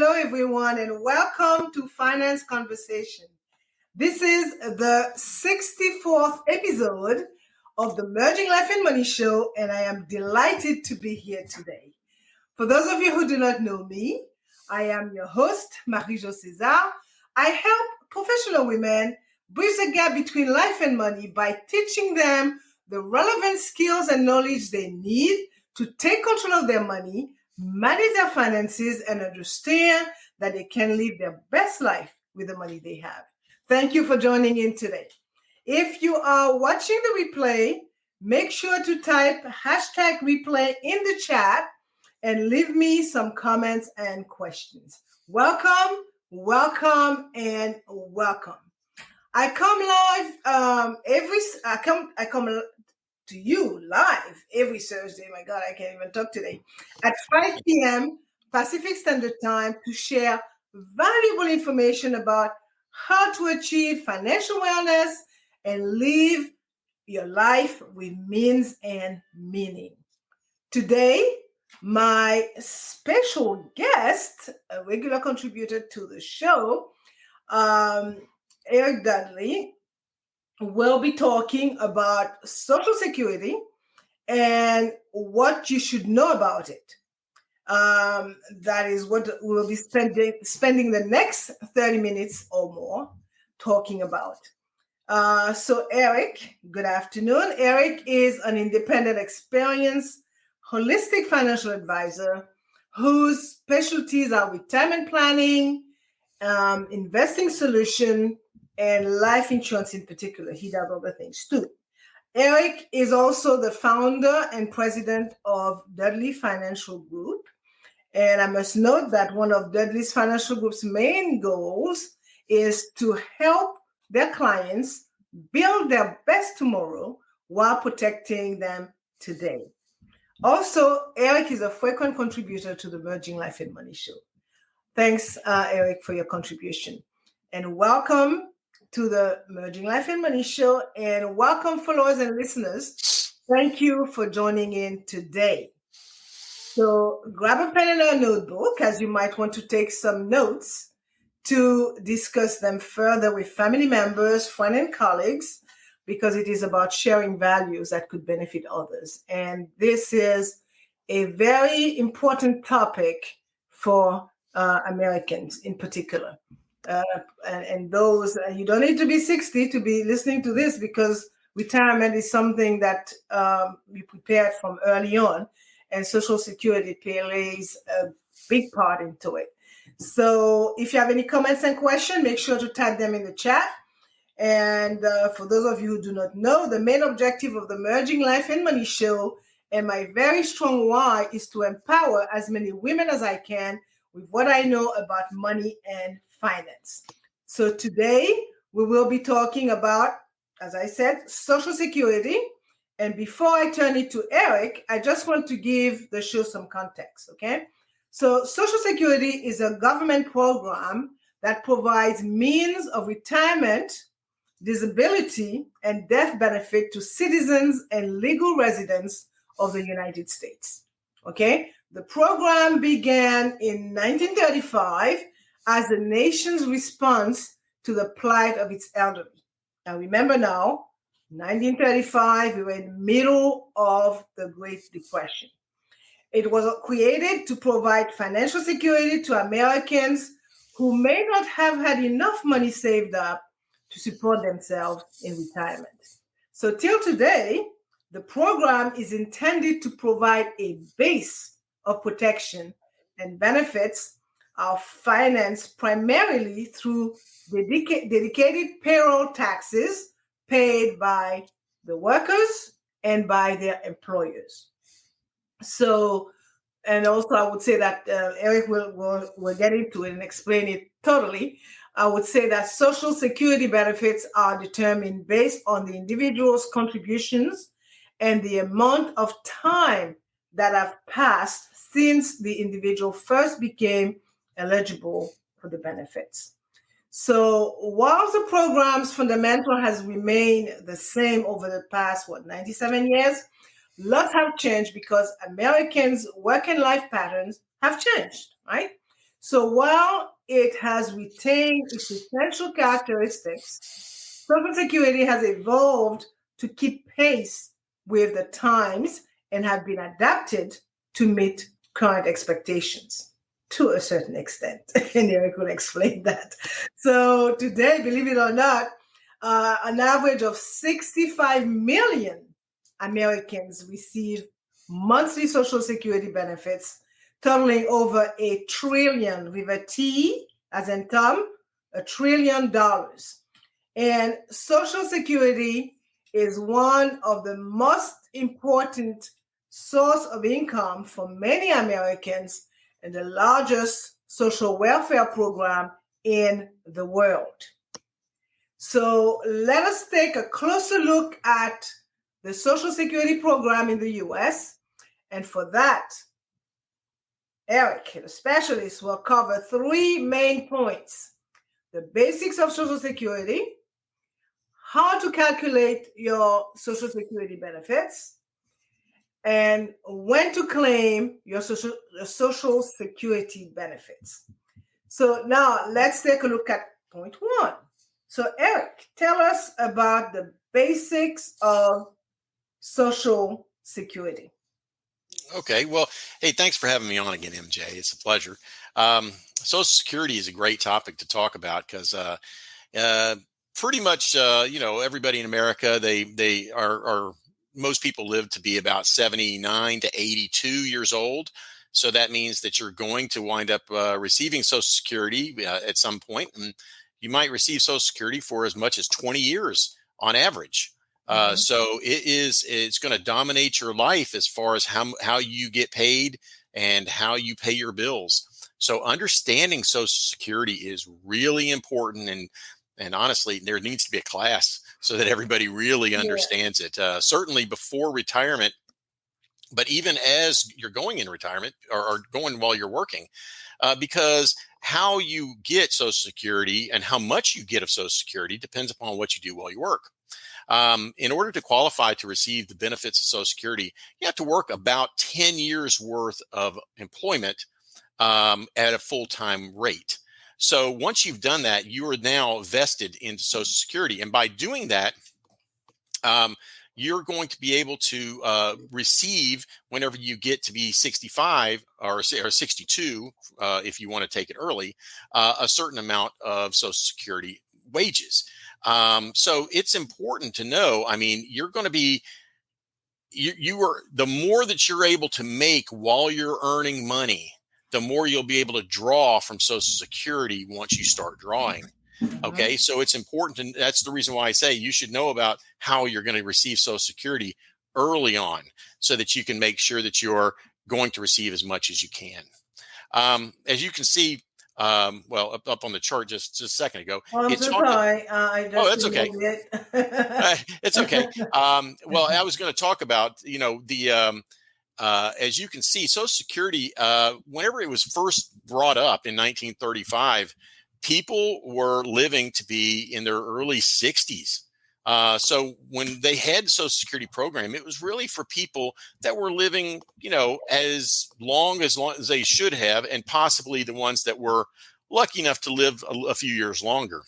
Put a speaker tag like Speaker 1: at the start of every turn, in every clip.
Speaker 1: Hello, everyone, and welcome to Finance Conversation. This is the 64th episode of the Merging Life and Money Show, and I am delighted to be here today. For those of you who do not know me, I am your host, Marie-Jo César. I help professional women bridge the gap between life and money by teaching them the relevant skills and knowledge they need to take control of their money, manage their finances, and understand that they can live their best life with the money they have. Thank you for joining in today. If you are watching the replay, make sure to type #replay in the chat and leave me some comments and questions. Welcome, welcome, and welcome. I come to you live every Thursday. My God, I can't even talk today. At 5 p.m. Pacific Standard Time to share valuable information about how to achieve financial wellness and live your life with means and meaning. Today, my special guest, a regular contributor to the show, Eric Dudley, will be talking about Social Security and what you should know about it. That is what we'll be spending the next 30 minutes or more talking about. So Eric, good afternoon. Eric is an independent, experienced, holistic financial advisor whose specialties are retirement planning, investing solution, and life insurance in particular. He does other things too. Eric is also the founder and president of Dudley Financial Group. And I must note that one of Dudley's Financial Group's main goals is to help their clients build their best tomorrow while protecting them today. Also, Eric is a frequent contributor to the Merging Life and Money Show. Thanks, Eric, for your contribution. And welcome to the Merging Life and Money Show, and welcome followers and listeners. Thank you for joining in today. So grab a pen and a notebook, as you might want to take some notes to discuss them further with family members, friends, and colleagues, because it is about sharing values that could benefit others. And this is a very important topic for Americans in particular. And those, you don't need to be 60 to be listening to this, because retirement is something that we prepared from early on, and Social Security plays a big part into it. So if you have any comments and questions, make sure to type them in the chat. And for those of you who do not know, the main objective of the Merging Life and Money Show, and my very strong why, is to empower as many women as I can with what I know about money and finance. So today we will be talking about, as I said, Social Security. And before I turn it to Eric, I just want to give the show some context, okay? So Social Security is a government program that provides means of retirement, disability, and death benefit to citizens and legal residents of the United States, okay? The program began in 1935 as the nation's response to the plight of its elderly. Now, remember now, 1935, we were in the middle of the Great Depression. It was created to provide financial security to Americans who may not have had enough money saved up to support themselves in retirement. So till today, the program is intended to provide a base of protection and benefits are financed primarily through dedicated payroll taxes paid by the workers and by their employers. So, and also I would say that Eric will get into it and explain it totally. I would say that Social Security benefits are determined based on the individual's contributions and the amount of time that have passed since the individual first became eligible for the benefits. So while the program's fundamental has remained the same over the past, 97 years, lots have changed because Americans' work and life patterns have changed, right? So while it has retained its essential characteristics, Social Security has evolved to keep pace with the times and have been adapted to meet current expectations to a certain extent. And Eric will explain that. So today, believe it or not, an average of 65 million Americans receive monthly Social Security benefits totaling over $1 trillion, with a T as in Tom, $1 trillion. And Social Security is one of the most important source of income for many Americans and the largest social welfare program in the world. So let us take a closer look at the Social Security program in the US. And for that, Eric, the specialist, will cover 3 main points: the basics of Social Security, how to calculate your Social Security benefits, and when to claim your Social Security benefits. So now let's take a look at point 1. So Eric, tell us about the basics of Social Security.
Speaker 2: Okay. Well, hey, thanks for having me on again, MJ. It's a pleasure. Social Security is a great topic to talk about because pretty much, everybody in America, they are most people live to be about 79 to 82 years old. So that means that you're going to wind up receiving Social Security at some point, and you might receive Social Security for as much as 20 years on average. So it's going to dominate your life as far as how you get paid and how you pay your bills. So understanding Social Security is really important. And honestly, there needs to be a class so that everybody really understands it. Certainly before retirement, but even as you're going in retirement or going while you're working, because how you get Social Security and how much you get of Social Security depends upon what you do while you work. In order to qualify to receive the benefits of Social Security, you have to work about 10 years worth of employment at a full-time rate. So once you've done that, you are now vested into Social Security. And by doing that, you're going to be able to receive, whenever you get to be 65 or 62, if you want to take it early, a certain amount of Social Security wages. So it's important to know, I mean, you're going to be, the more that you're able to make while you're earning money, the more you'll be able to draw from Social Security once you start drawing. Okay. So it's important. And that's the reason why I say you should know about how you're going to receive Social Security early on so that you can make sure that you're going to receive as much as you can. As you can see, up on the chart just a second ago.
Speaker 1: I'm so sorry.
Speaker 2: That's okay. It's okay. Well, I was going to talk about, as you can see, Social Security, whenever it was first brought up in 1935, people were living to be in their early 60s. So when they had the Social Security program, it was really for people that were living, as long as they should have, and possibly the ones that were lucky enough to live a few years longer.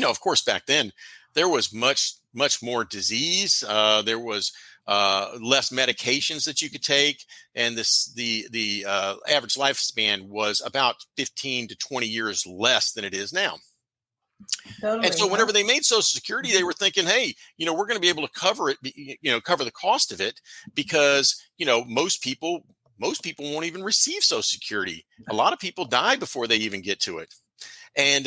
Speaker 2: Of course, back then there was much more disease. There was less medications that you could take, and the average lifespan was about 15 to 20 years less than it is now. Totally. And so whenever they made Social Security, they were thinking, hey, we're going to be able to cover it, cover the cost of it, because, most people won't even receive Social Security. A lot of people die before they even get to it. And,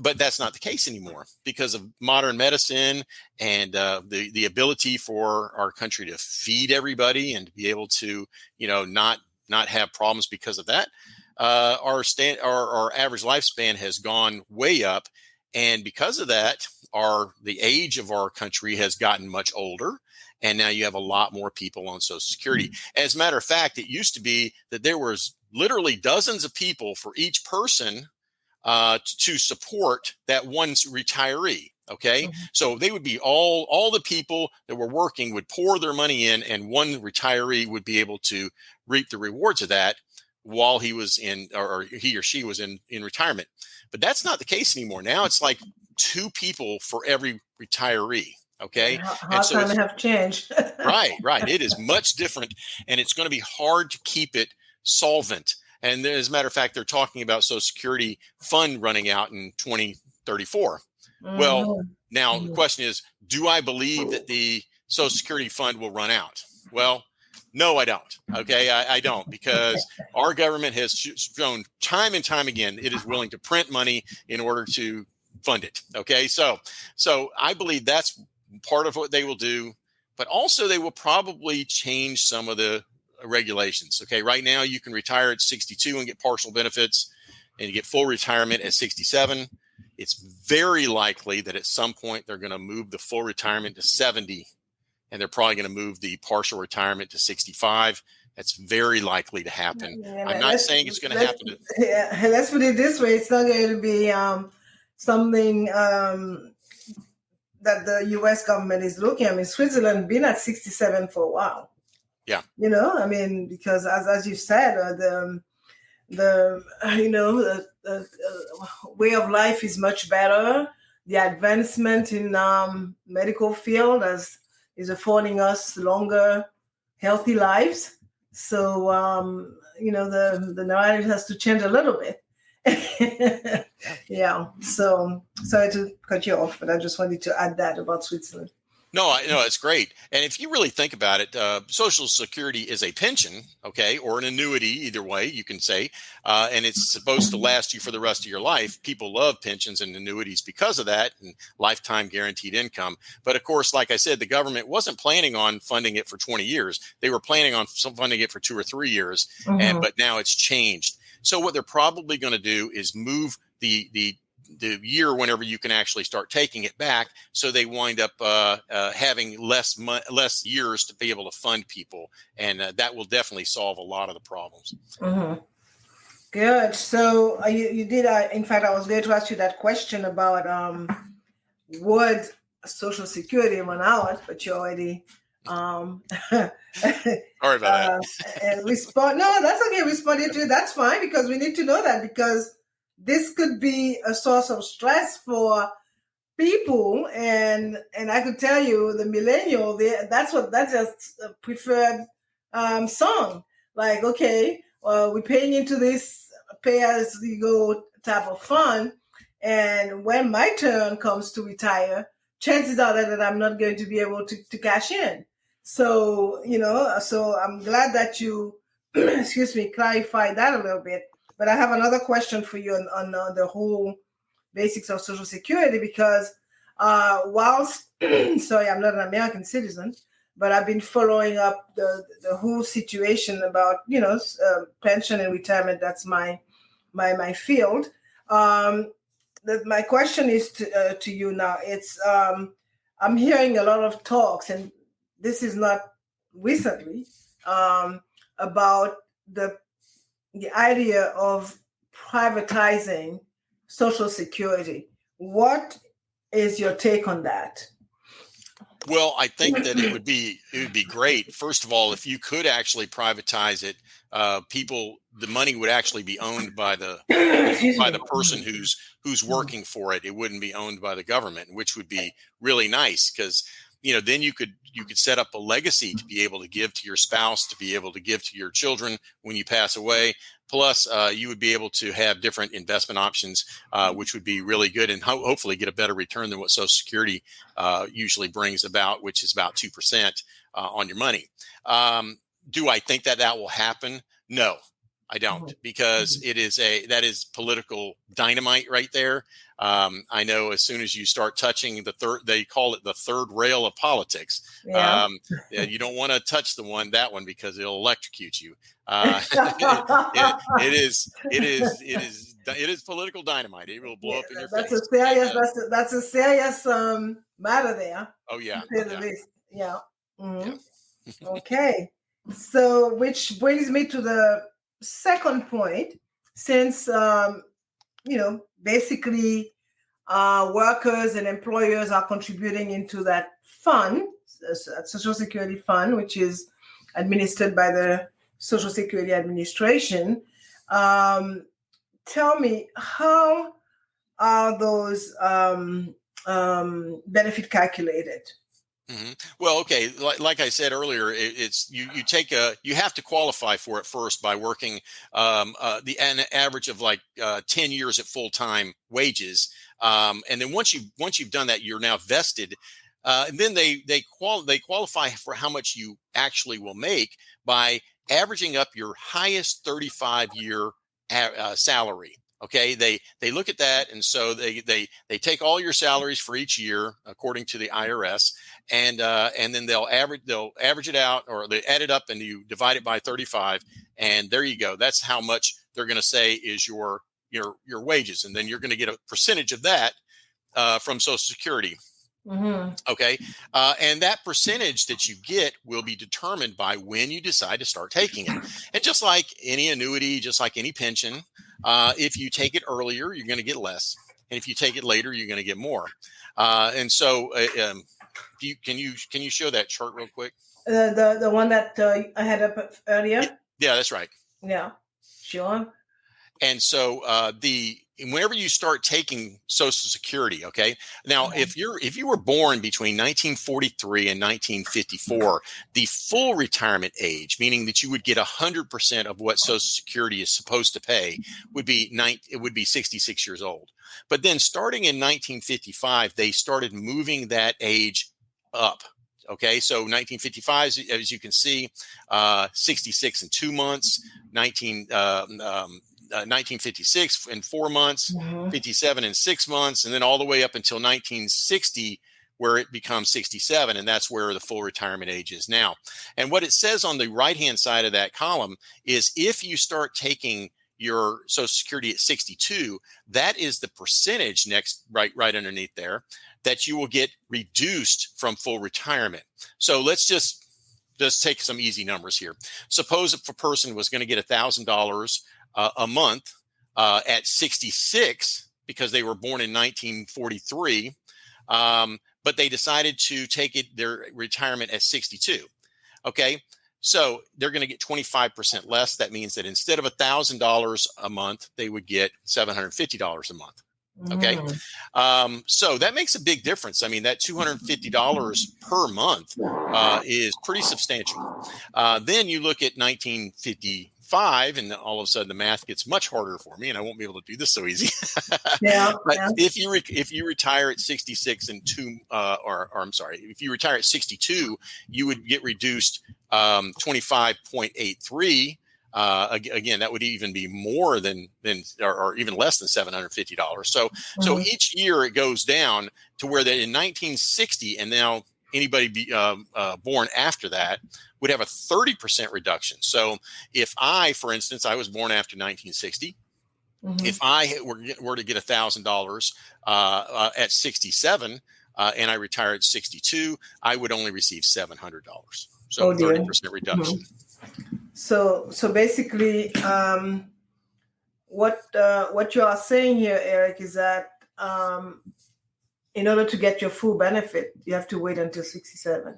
Speaker 2: but that's not the case anymore because of modern medicine and the ability for our country to feed everybody and to be able to, not have problems because of that. Our average lifespan has gone way up. And because of that, the age of our country has gotten much older. And now you have a lot more people on Social Security. As a matter of fact, it used to be that there was literally dozens of people for each person to support that one retiree. Okay. So they would be all the people that were working would pour their money in, and one retiree would be able to reap the rewards of that. while he was in, or he or she was in retirement. But that's not the case anymore. Now it's like 2 people for every retiree. Okay. And
Speaker 1: How
Speaker 2: so
Speaker 1: times have changed.
Speaker 2: right. It is much different, and it's going to be hard to keep it solvent. And as a matter of fact, they're talking about Social Security fund running out in 2034. Well,
Speaker 1: Mhm.
Speaker 2: now the question is, do I believe that the Social Security fund will run out? Well, no, I don't. Okay, I don't, because our government has shown time and time again it is willing to print money in order to fund it. Okay, so I believe that's part of what they will do, but also they will probably change some of the regulations. Okay, right now you can retire at 62 and get partial benefits, and you get full retirement at 67. It's very likely that at some point they're going to move the full retirement to 70, and they're probably going to move the partial retirement to 65. That's very likely to happen.
Speaker 1: Yeah,
Speaker 2: I'm not saying it's going to happen.
Speaker 1: Yeah, let's put it this way: it's not going to be something that the U.S. government is looking. I mean, Switzerland been at 67 for a while.
Speaker 2: Yeah,
Speaker 1: I mean, because as you said, the way of life is much better. The advancement in medical field is affording us longer, healthy lives. So the narrative has to change a little bit. Yeah. So sorry to cut you off, but I just wanted to add that about Switzerland.
Speaker 2: No, it's great. And if you really think about it, Social Security is a pension, okay, or an annuity, either way you can say, and it's supposed to last you for the rest of your life. People love pensions and annuities because of that, and lifetime guaranteed income. But of course, like I said, the government wasn't planning on funding it for 20 years. They were planning on funding it for 2 or 3 years, but now it's changed. So what they're probably going to do is move the year whenever you can actually start taking it back, so they wind up having less years to be able to fund people, and that will definitely solve a lot of the problems.
Speaker 1: Good. So you did. In fact, I was going to ask you that question about would Social Security run out, but you already
Speaker 2: sorry about that.
Speaker 1: And respond. No, that's okay. Responded to it. That's fine, because we need to know that, because this could be a source of stress for people, and I could tell you the millennial, that's just a preferred song. Like, okay, we're paying into this pay as you go type of fund, and when my turn comes to retire, chances are that I'm not going to be able to cash in. So so I'm glad that you excuse me, clarified that a little bit. But I have another question for you on the whole basics of Social Security, because whilst, sorry, I'm not an American citizen, but I've been following up the whole situation about, pension and retirement. That's my field. My question is to you now. It's I'm hearing a lot of talks, and this is not recently, about the idea of privatizing Social Security. What is your take on that?
Speaker 2: Well, I think that it would be great. First of all, if you could actually privatize it, the money would actually be owned by the person who's working for it. It wouldn't be owned by the government, which would be really nice, because then you could set up a legacy to be able to give to your spouse, to be able to give to your children when you pass away. Plus, you would be able to have different investment options, which would be really good, and hopefully get a better return than what Social Security usually brings about, which is about 2% on your money. Do I think that will happen? No, I don't, because that is political dynamite right there. I know as soon as you start touching they call it the third rail of politics.
Speaker 1: Yeah.
Speaker 2: You don't want to touch that one, because it'll electrocute you. It is political dynamite. It will blow up in your face.
Speaker 1: That's a serious matter there.
Speaker 2: Oh yeah.
Speaker 1: To say the least. Yeah. Mm-hmm. Yeah. Okay. So, which brings me to the second point, since basically workers and employers are contributing into that fund, Social Security fund, which is administered by the Social Security Administration. Tell me, how are those benefit calculated?
Speaker 2: Well, okay. Like I said earlier, it's you have to qualify for it first by working an average of like 10 years at full time wages, and then once you've done that, you're now vested. And then they qualify for how much you actually will make by averaging up your highest 35-year salary. Okay, they look at that, and so they take all your salaries for each year according to the IRS, and then they'll average it out, or they add it up, and you divide it by 35, and there you go. That's how much they're going to say is your wages, and then you're going to get a percentage of that from Social Security.
Speaker 1: Mm-hmm.
Speaker 2: Okay. And that percentage that you get will be determined by when you decide to start taking it. And just like any annuity, just like any pension, if you take it earlier, you're going to get less. And if you take it later, you're going to get more. And so can you show that chart real quick?
Speaker 1: The one that I had up earlier?
Speaker 2: Yeah, that's right.
Speaker 1: Yeah, sure.
Speaker 2: And so whenever you start taking Social Security, okay. Now, if you were born between 1943 and 1954, the full retirement age, meaning that you would get 100% of what Social Security is supposed to pay, would be 66 years old. But then, starting in 1955, they started moving that age up. Okay, so 1955, as you can see, 66 in 2 months, 1956 in 4 months, 57 in 6 months, and then all the way up until 1960, where it becomes 67, and that's where the full retirement age is now. And what it says on the right-hand side of that column is if you start taking your Social Security at 62, that is the percentage right underneath there that you will get reduced from full retirement. So let's just take some easy numbers here. Suppose if a person was going to get $1,000 a month at 66 because they were born in 1943, but they decided to take their retirement at 62. Okay, so they're going to get 25% less. That means that instead of $1,000 a month, they would get $750 a month. Okay. So that makes a big difference. I mean, that $250 per month is pretty substantial. Then you look at 1955, and all of a sudden the math gets much harder for me, and I won't be able to do this so easy. But if you retire at 66 and if you retire at 62, you would get reduced 25.83. Again, that would even be more than or even less than $750. So each year it goes down to where that in 1960, and now anybody born after that would have a 30% reduction. So if for instance, I was born after 1960, if I were to get $1,000 at 67 and I retired at 62, I would only receive $700. So 30% reduction.
Speaker 1: So basically, what you are saying here, Eric, is that in order to get your full benefit, you have to wait until 67.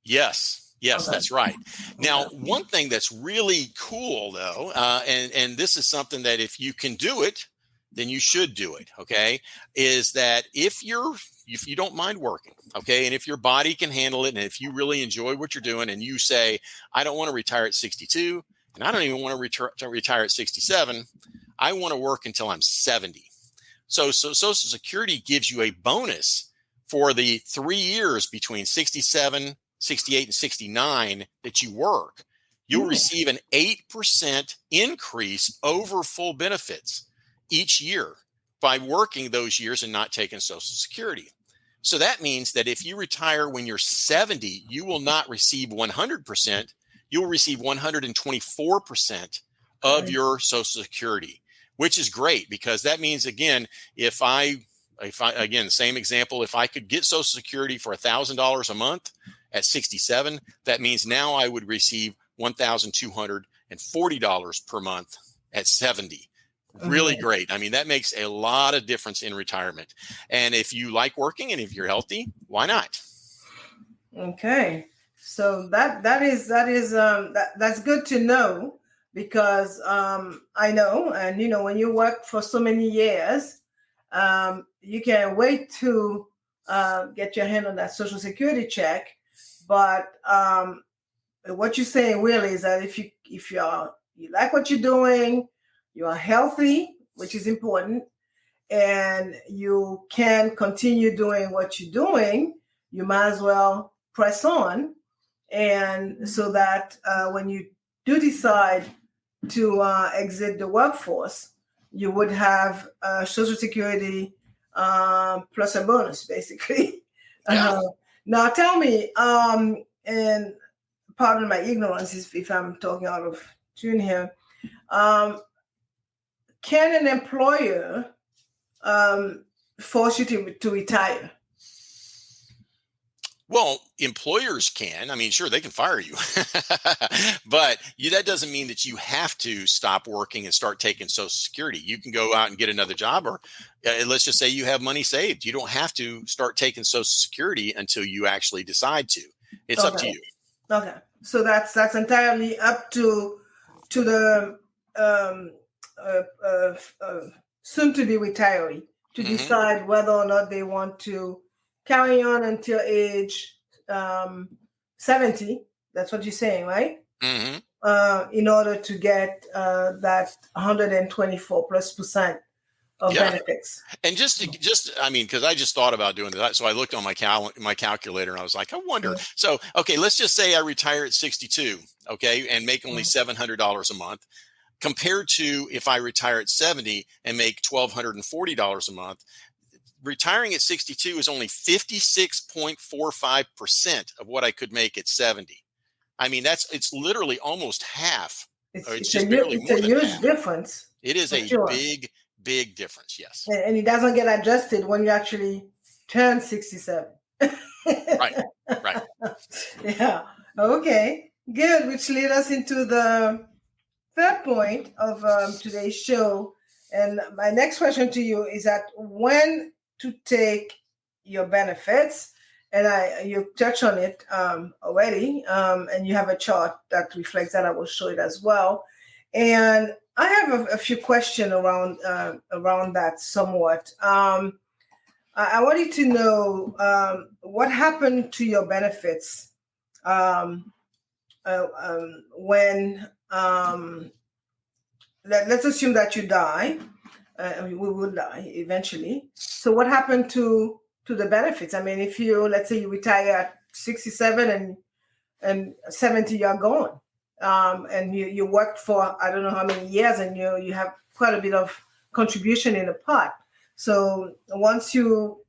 Speaker 2: Yes, okay. That's right. Now, one thing that's really cool, though, and this is something that if you can do it, then you should do it. Okay, is that if you don't mind working, okay, and if your body can handle it, and if you really enjoy what you're doing, and you say, I don't want to retire at 62, and I don't even want to retire at 67, I want to work until I'm 70. So Social Security gives you a bonus for the 3 years between 67, 68, and 69 that you work. You'll receive an 8% increase over full benefits each year by working those years and not taking Social Security. So that means that if you retire when you're 70, you will not receive 100%. You'll receive 124% of your Social Security, which is great, because that means, again, if I again, same example, if I could get Social Security for $1,000 a month at 67, that means now I would receive $1,240 per month at 70. Really great. I mean, that makes a lot of difference in retirement. And if you like working and if you're healthy, why not?
Speaker 1: Okay. So that's good to know. because I know, and when you work for so many years, you can wait to get your hand on that Social Security check. But what you're saying really is that if you like what you're doing, you are healthy, which is important, and you can continue doing what you're doing, you might as well press on. And so that when you do decide to exit the workforce, you would have Social Security plus a bonus, basically.
Speaker 2: Yeah.
Speaker 1: Now, tell me, and pardon my ignorance if I'm talking out of tune here, can an employer force you to retire?
Speaker 2: Well, employers can. I mean, sure, they can fire you, but that doesn't mean that you have to stop working and start taking Social Security. You can go out and get another job, or let's just say you have money saved. You don't have to start taking Social Security until you actually decide to. It's up to you.
Speaker 1: Okay, so that's entirely up to the soon to be retiree to decide whether or not they want to carry on until age 70. That's what you're saying, right? In order to get that 124+% of benefits.
Speaker 2: And I mean, because I just thought about doing that, so I looked on my calculator, and I was like, I wonder. So, okay, let's just say I retire at 62, okay, and make only $700 a month, compared to if I retire at 70 and make $1,240 a month. Retiring at 62 is only 56.45% of what I could make at 70. I mean, it's literally almost half.
Speaker 1: It's a huge difference.
Speaker 2: It is a big difference. Yes.
Speaker 1: And it doesn't get adjusted when you actually turn 67.
Speaker 2: Right.
Speaker 1: Yeah. Okay. Good. Which leads us into the third point of today's show. And my next question to you is that when to take your benefits, and you touched on it already, and you have a chart that reflects that. I will show it as well. And I have a few questions around that somewhat. I wanted to know what happened to your benefits when let's assume that you die. We will die eventually. So what happened to the benefits? I mean, if let's say you retire at 67 and 70, you're gone. And you worked for I don't know how many years, and you have quite a bit of contribution in the pot. So once you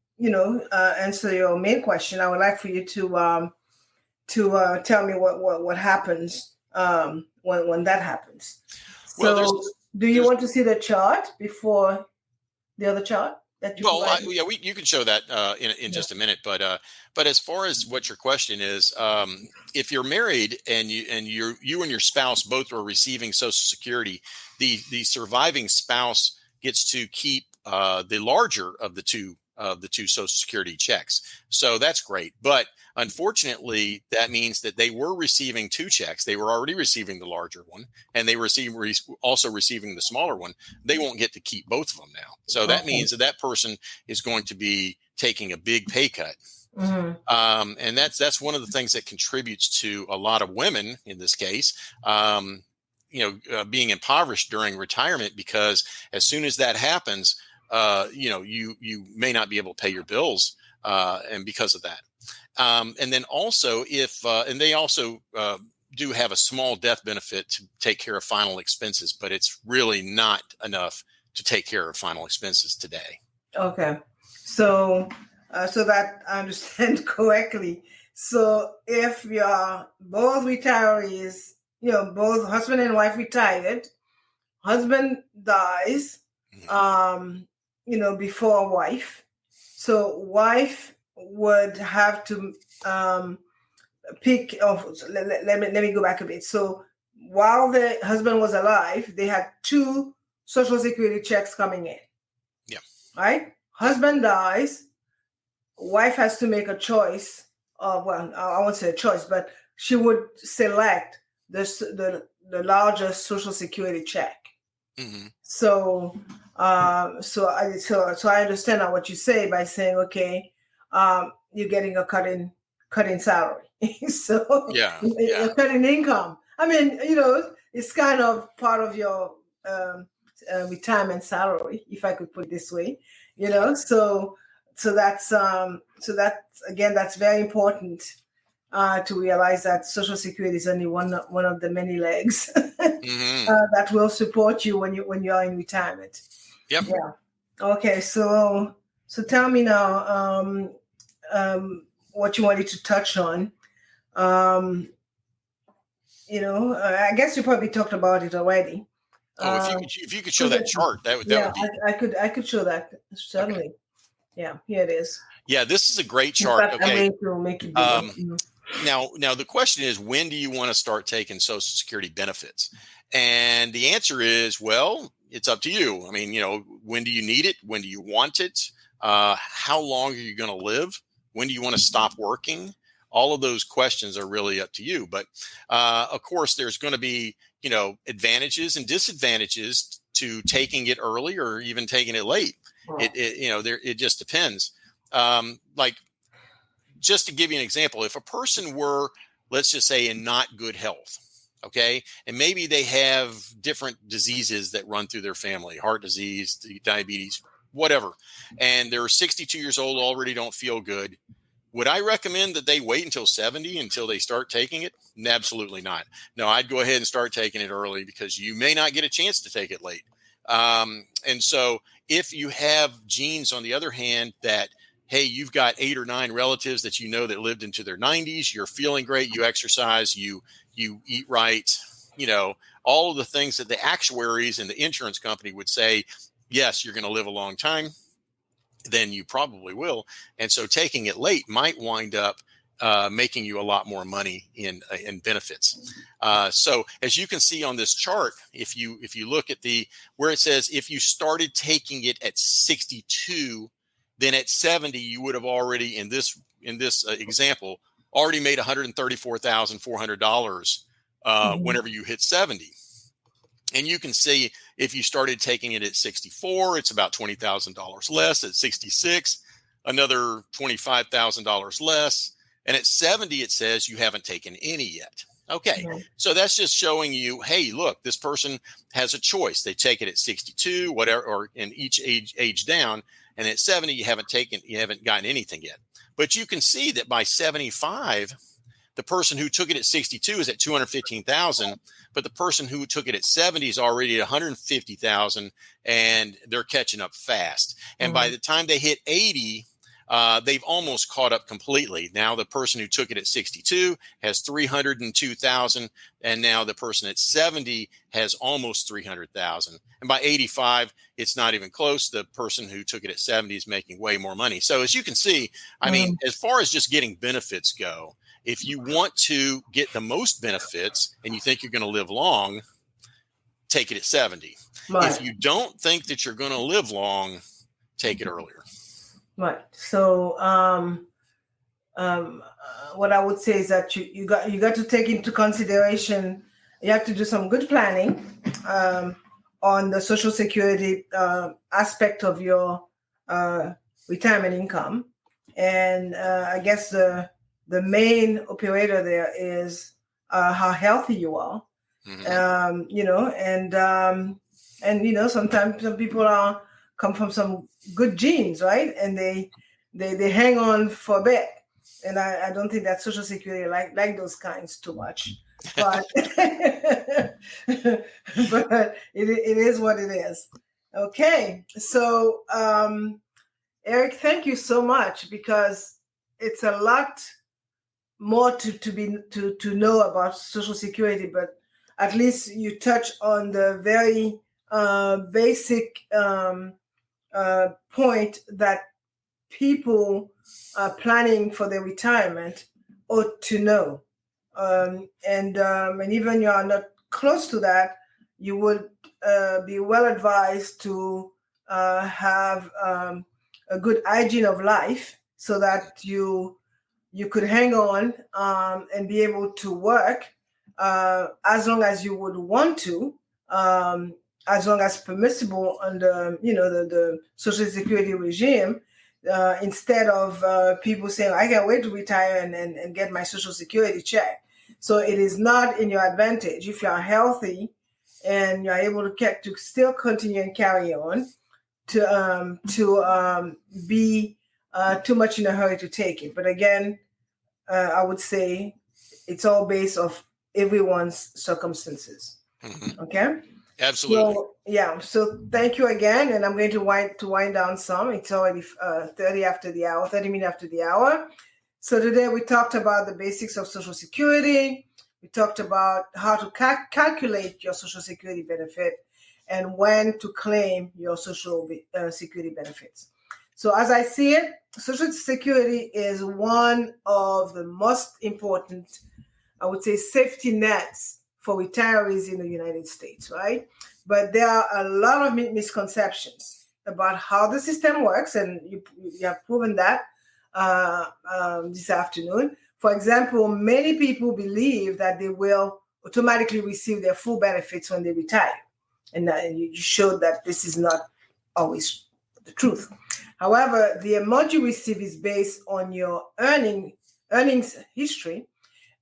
Speaker 1: answer your main question, I would like for you to tell me what happens when that happens. So do you want to see the chart before the other chart?
Speaker 2: You can show that in just a minute. But as far as what your question is, if you're married and you and your spouse both are receiving Social Security, the surviving spouse gets to keep the larger of the two Social Security checks. So that's great. But unfortunately, that means that they were receiving two checks. They were already receiving the larger one, and they were also receiving the smaller one. They won't get to keep both of them now. So that means that person is going to be taking a big pay cut. And that's one of the things that contributes to a lot of women in this case, being impoverished during retirement, because as soon as that happens, you may not be able to pay your bills, and because of that. And then also and they also do have a small death benefit to take care of final expenses, but it's really not enough to take care of final expenses today.
Speaker 1: Okay. So that I understand correctly. So if you're both retirees, both husband and wife retired, husband dies, before wife. So wife would have to pick. Let me go back a bit. So while the husband was alive, they had two Social Security checks coming in.
Speaker 2: Yeah.
Speaker 1: Right. Husband dies. Wife has to make a choice. I won't say a choice, but she would select the larger Social Security check.
Speaker 2: Mm-hmm.
Speaker 1: So so I understand now what you say by saying, okay, you're getting a cut in salary, so
Speaker 2: Yeah,
Speaker 1: a
Speaker 2: yeah.
Speaker 1: cut in income. I mean, it's kind of part of your retirement salary, if I could put it this way. So that's again, that's very important to realize that Social Security is only one of the many legs
Speaker 2: Mm-hmm.
Speaker 1: that will support you when you are in retirement.
Speaker 2: Yep.
Speaker 1: Yeah. Okay. So tell me now what you wanted to touch on. Um, I guess you probably talked about it already.
Speaker 2: Oh,
Speaker 1: Um,
Speaker 2: if you could show that chart, that
Speaker 1: yeah,
Speaker 2: would be
Speaker 1: I could show that
Speaker 2: okay.
Speaker 1: certainly. Yeah, here it is.
Speaker 2: Yeah, this is a great
Speaker 1: In
Speaker 2: chart.
Speaker 1: fact, I'm
Speaker 2: Okay.
Speaker 1: going to make it bigger.
Speaker 2: Now the question is, when do you want to start taking Social Security benefits? And the answer is, well, it's up to you. I mean, when do you need it? When do you want it? How long are you going to live? When do you want to stop working? All of those questions are really up to you. But of course, there's going to be, advantages and disadvantages to taking it early or even taking it late. It just depends. Like, just to give you an example, if a person were, let's just say, in not good health, okay, and maybe they have different diseases that run through their family, heart disease, diabetes, whatever, and they're 62 years old, already don't feel good, would I recommend that they wait until 70 until they start taking it? Absolutely not. No, I'd go ahead and start taking it early, because you may not get a chance to take it late. And so if you have genes, on the other hand, that, hey, you've got 8 or 9 relatives that that lived into their 90s, you're feeling great, you exercise, you eat right, all of the things that the actuaries and the insurance company would say, yes, you're going to live a long time, then you probably will. And so taking it late might wind up making you a lot more money in benefits. So as you can see on this chart, if you look at where it says, if you started taking it at 62, then at 70 you would have already, in this example, already made $134,400 whenever you hit 70. And you can see, if you started taking it at 64, it's about $20,000 less. At 66, another $25,000 less. And at 70, it says you haven't taken any yet. Okay, so that's just showing you, hey, look, this person has a choice. They take it at 62, whatever, or in each age down. And at 70, you haven't gotten anything yet. But you can see that by 75, the person who took it at 62 is at 215,000, but the person who took it at 70 is already at 150,000, and they're catching up fast. And by the time they hit 80, they've almost caught up completely. Now the person who took it at 62 has 302,000, and now the person at 70 has almost 300,000. And by 85, it's not even close. The person who took it at 70 is making way more money. So as you can see, I mean, as far as just getting benefits go, if you want to get the most benefits and you think you're going to live long, take it at 70. Right. If you don't think that you're going to live long, take it earlier.
Speaker 1: Right. So what I would say is that you got to take into consideration, you have to do some good planning on the Social Security aspect of your retirement income. And I guess the main operator there is how healthy you are. And sometimes some people come from some good genes, right? And they hang on for a bit. And I don't think that Social Security like those kinds too much. But but it is what it is. Okay. So Eric, thank you so much, because it's a lot more to know about Social Security, but at least you touch on the very basic point that people planning for their retirement ought to know. And even you are not close to that, you would be well advised to have a good hygiene of life, so that you could hang on and be able to work as long as you would want to, as long as permissible under, the Social Security regime, instead of people saying, I can't wait to retire and get my Social Security check. So it is not in your advantage if you are healthy and you're able to still continue and carry on to be too much in a hurry to take it. But again, I would say it's all based off everyone's circumstances.
Speaker 2: Mm-hmm.
Speaker 1: Okay.
Speaker 2: Absolutely.
Speaker 1: So, yeah. So thank you again, and I'm going to wind down some. It's already 30 minutes after the hour. So today we talked about the basics of Social Security. We talked about how to calculate your Social Security benefit and when to claim your Social Security benefits. So as I see it, Social Security is one of the most important, I would say, safety nets for retirees in the United States, right? But there are a lot of misconceptions about how the system works, and you have proven that this afternoon. For example, many people believe that they will automatically receive their full benefits when they retire. And you showed that this is not always the truth. However, the amount you receive is based on your earnings history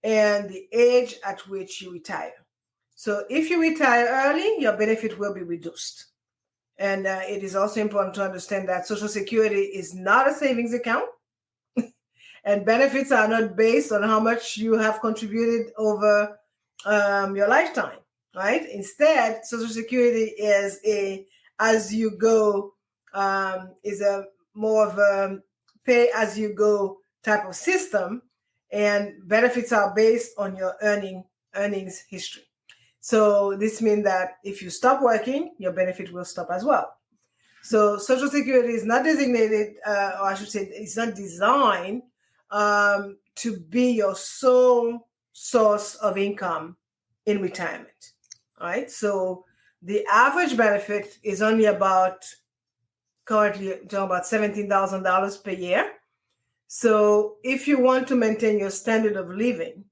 Speaker 1: and the age at which you retire. So if you retire early, your benefit will be reduced. And it is also important to understand that Social Security is not a savings account, and benefits are not based on how much you have contributed over your lifetime, right? Instead, Social Security is a more of a pay as you go type of system, and benefits are based on your earnings history. So this means that if you stop working, your benefit will stop as well. So Social Security is not designated, or I should say, it's not designed to be your sole source of income in retirement. All right. So the average benefit is only currently about $17,000 per year. So if you want to maintain your standard of living,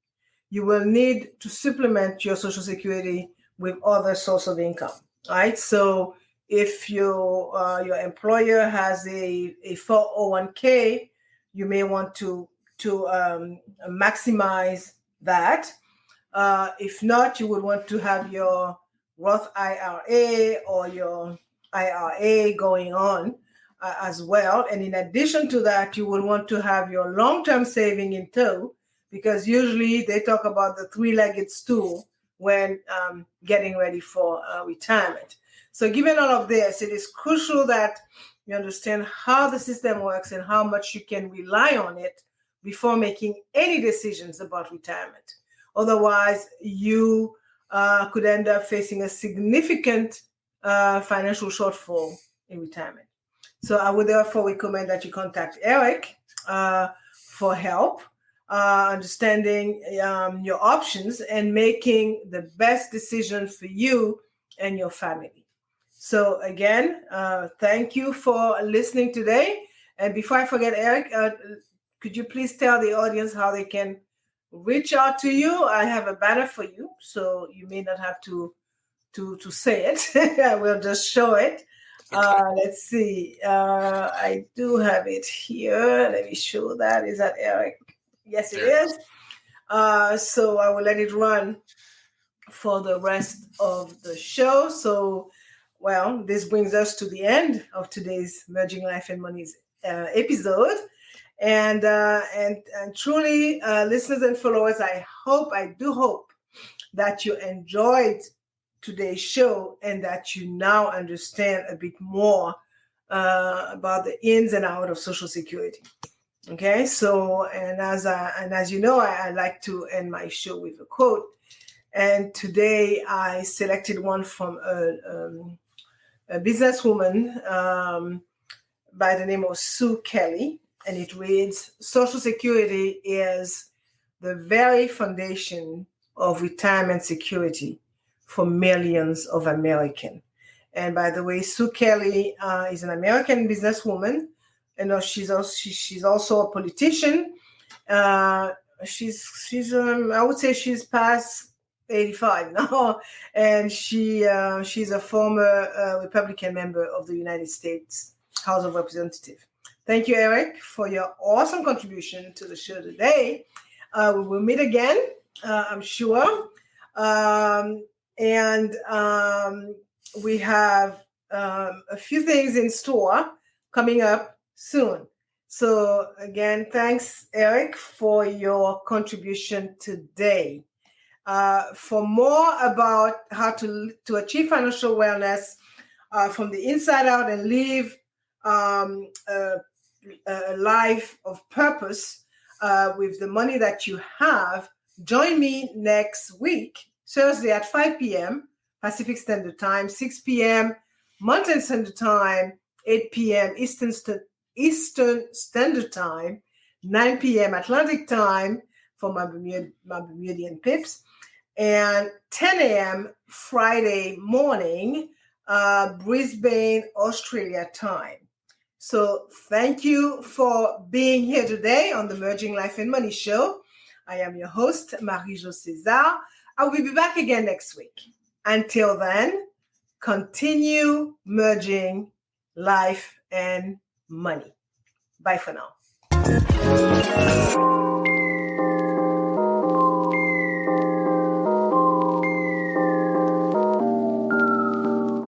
Speaker 1: you will need to supplement your Social Security with other source of income. All right. So if your employer has a 401k, you may want to maximize that. If not, you would want to have your Roth IRA or your IRA going on as well. And in addition to that, you would want to have your long-term saving in tow, because usually they talk about the three-legged stool when getting ready for retirement. So given all of this, it is crucial that you understand how the system works and how much you can rely on it before making any decisions about retirement. Otherwise, you could end up facing a significant financial shortfall in retirement. So I would therefore recommend that you contact Eric for help understanding your options and making the best decision for you and your family. So again, thank you for listening today. And before I forget, Eric, could you please tell the audience how they can reach out to you? I have a banner for you, so you may not have to say it. I will just show it. Okay. Let's see. I do have it here. Let me show that. Is that Eric? Yes, it is. So I will let it run for the rest of the show. So, well, this brings us to the end of today's Merging Life and Money's episode. And truly, listeners and followers, I do hope that you enjoyed today's show and that you now understand a bit more about the ins and outs of Social Security. Okay, so as you know, I like to end my show with a quote, and today I selected one from a businesswoman by the name of Sue Kelly, and it reads: "Social Security is the very foundation of retirement security for millions of Americans." And by the way, Sue Kelly is an American businesswoman. And she's also a politician. I would say she's passed 85 now, and she's a former Republican member of the United States House of Representatives. Thank you, Eric, for your awesome contribution to the show today. We will meet again, I'm sure. And we have a few things in store coming up soon. So again, thanks, Eric, for your contribution today. For more about how to achieve financial wellness from the inside out and live a life of purpose with the money that you have, join me next week, Thursday at 5 p.m. Pacific Standard Time, 6 p.m. Mountain Standard Time, 8 p.m. Eastern Standard Time, 9 p.m. Atlantic Time for my Bermudian pips, and 10 a.m. Friday morning, Brisbane, Australia time. So thank you for being here today on the Merging Life and Money Show. I am your host, Marie-Jo César. I will be back again next week. Until then, continue merging life and money. Bye for now.